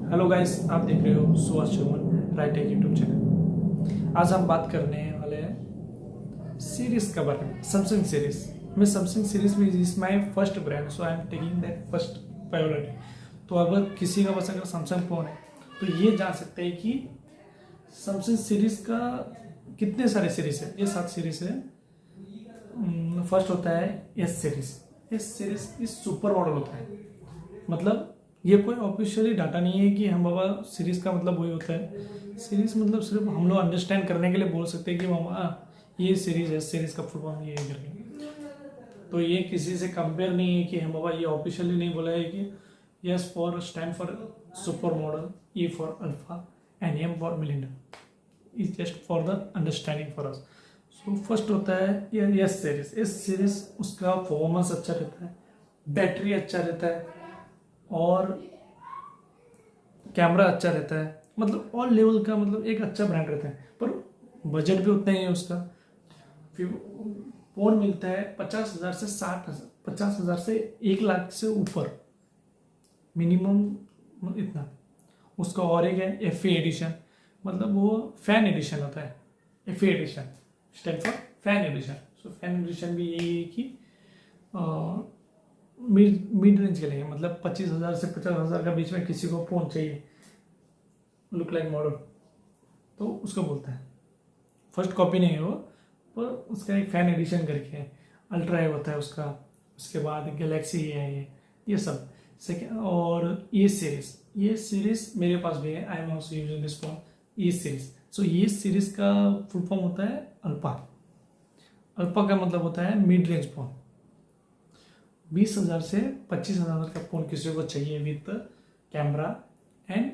Hello guys, आप देख रहे हो सुभाष चौहान राइटेक यूट्यूब चैनल। आज हम बात करने वाले हैं सीरीज के बारे में। सैमसंग सीरीज में is my first brand, so I am taking that first priority. तो अगर किसी का बस अगर सैमसंग फोन है तो ये जान सकते हैं कि सैमसंग सीरीज का कितने सारे सीरीज है। ये 7 सीरीज है। फर्स्ट होता है एस सीरीज। एस सीरीज इस सुपर मॉडल होता है। मतलब ये कोई ऑफिशियली डाटा नहीं है कि हम बाबा सीरीज का मतलब वही होता है। सीरीज मतलब सिर्फ हम लोग अंडरस्टैंड करने के लिए बोल सकते हैं कि मामा ये सीरीज है, सीरीज का फुल फॉर्म ये है करके। तो ये किसी से कंपेयर नहीं है कि हम बाबा ये ऑफिशियली नहीं बोला है कि S for stand for super model, E for alpha and M for millionaire. Is just for the understanding for us. So first होता है ये एस सीरीज। एस सीरीज उसका परफॉर्मेंस अच्छा रहता है, बैटरी अच्छा रहता है और कैमरा अच्छा रहता है। मतलब ऑल लेवल का मतलब एक अच्छा ब्रांड रहता है। पर बजट भी उतना ही है उसका। फिर फोन मिलता है 50,000 से 60,000, 50,000 से 1 लाख से ऊपर मिनिमम इतना। उसका और एक है एफ एडिशन, मतलब वो फैन एडिशन होता है। F edition stand for fan edition. So fan edition भी यही है कि मिड रेंज के लिए, मतलब 25,000 से 50,000 का बीच में किसी को फोन चाहिए लुक लाइक मॉडल, तो उसको बोलता है। फर्स्ट कॉपी नहीं है वो, पर उसका एक फैन एडिशन करके है। अल्ट्रा है होता है उसका। उसके बाद गैलेक्सी है ये सब सेकेंड। और ये सीरीज मेरे पास भी है। I am also using this phone ये सीरीज। सो ये सीरीज का फुल फॉर्म होता है अल्फा। अल्फा का मतलब होता है मिड रेंज फोन। 20,000 से 25,000 का फोन किसी को चाहिए विथ कैमरा एंड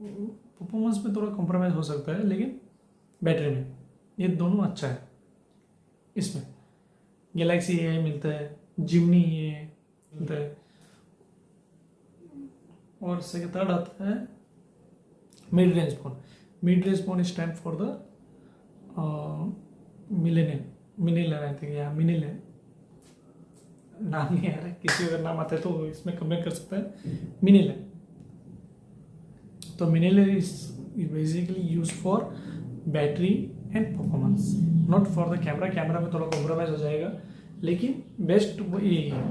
परफॉर्मेंस में थोड़ा कॉम्प्रोमाइज़ हो सकता है, लेकिन बैटरी में ये दोनों अच्छा है। इसमें गैलेक्सी ये मिलता है, जिमनी ये मिलता है, और सेकंड थर्ड आता है mid range phone. Mid range phone stand for the मिनिलन आई थिंक, या मिनिलन, नाम नहीं आ रहा है। किसी अगर नाम आता है तो इसमें कमेंट कर सकता है। मिनिलन। तो मिनिलन is basically use for battery and performance, not for the camera. Camera में थोड़ा कॉम्प्रोमाइज हो जाएगा, लेकिन बेस्ट ये है।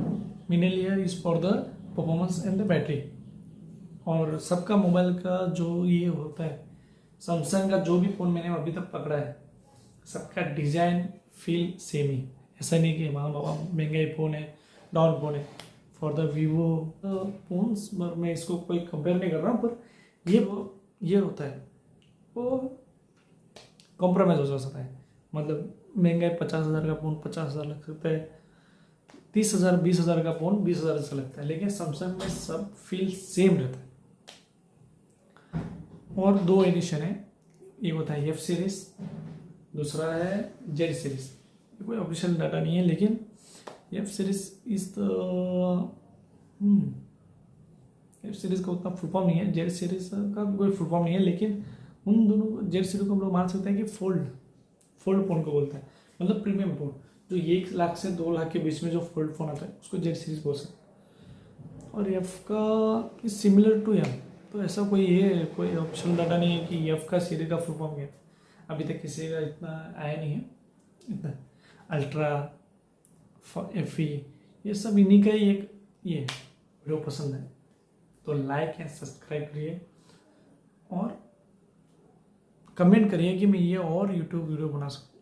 मिनिलन is for the performance and the battery. और सबका मोबाइल का जो ये होता है, सैमसंग का जो भी फ़ोन मैंने अभी तक पकड़ा है, सबका डिज़ाइन फील सेम ही। ऐसा नहीं कि वहाँ बाबा महंगा ही फ़ोन है, डाउन फोन है। फॉर द वीवो फोन्स मैं इसको कोई कंपेयर नहीं कर रहा हूँ, पर ये होता है वो कॉम्प्रोमाइज़ हो सकता है। मतलब महंगा है 50,000 का फ़ोन 50,000 लग सकता है, 30,000 20,000 का फ़ोन 20,000 से लगता है, लेकिन सैमसंग में सब फील सेम रहता है। और 2 एडिशन है। एक होता है एफ सीरीज, दूसरा है जेड सीरीज। कोई ऑफिशियल डाटा नहीं है, लेकिन F series is the F series का उतना फुल फॉर्म नहीं है, जेड सीरीज का कोई फुल फॉर्म नहीं है, लेकिन उन दोनों जेड सीरीज को हम लोग मान सकते हैं कि फोल्ड फोन को बोलते हैं। मतलब प्रीमियम फोन जो 1 लाख से 2 लाख के बीच में जो फोल्ड फोन आता है उसको जेड सीरीज बोल सकते हैं। और एफ का इज सिमिलर टू एम। तो ऐसा कोई ऑप्शन डाटा नहीं है कि एफ का सीरीज का फुल फॉर्म क्या है। अभी तक किसी का इतना आया नहीं है। इतना अल्ट्रा एफ ये सब इन्हीं का ही एक ये वीडियो पसंद है तो लाइक एंड सब्सक्राइब करिए और कमेंट करिए कि मैं ये और यूट्यूब वीडियो बना सकूँ।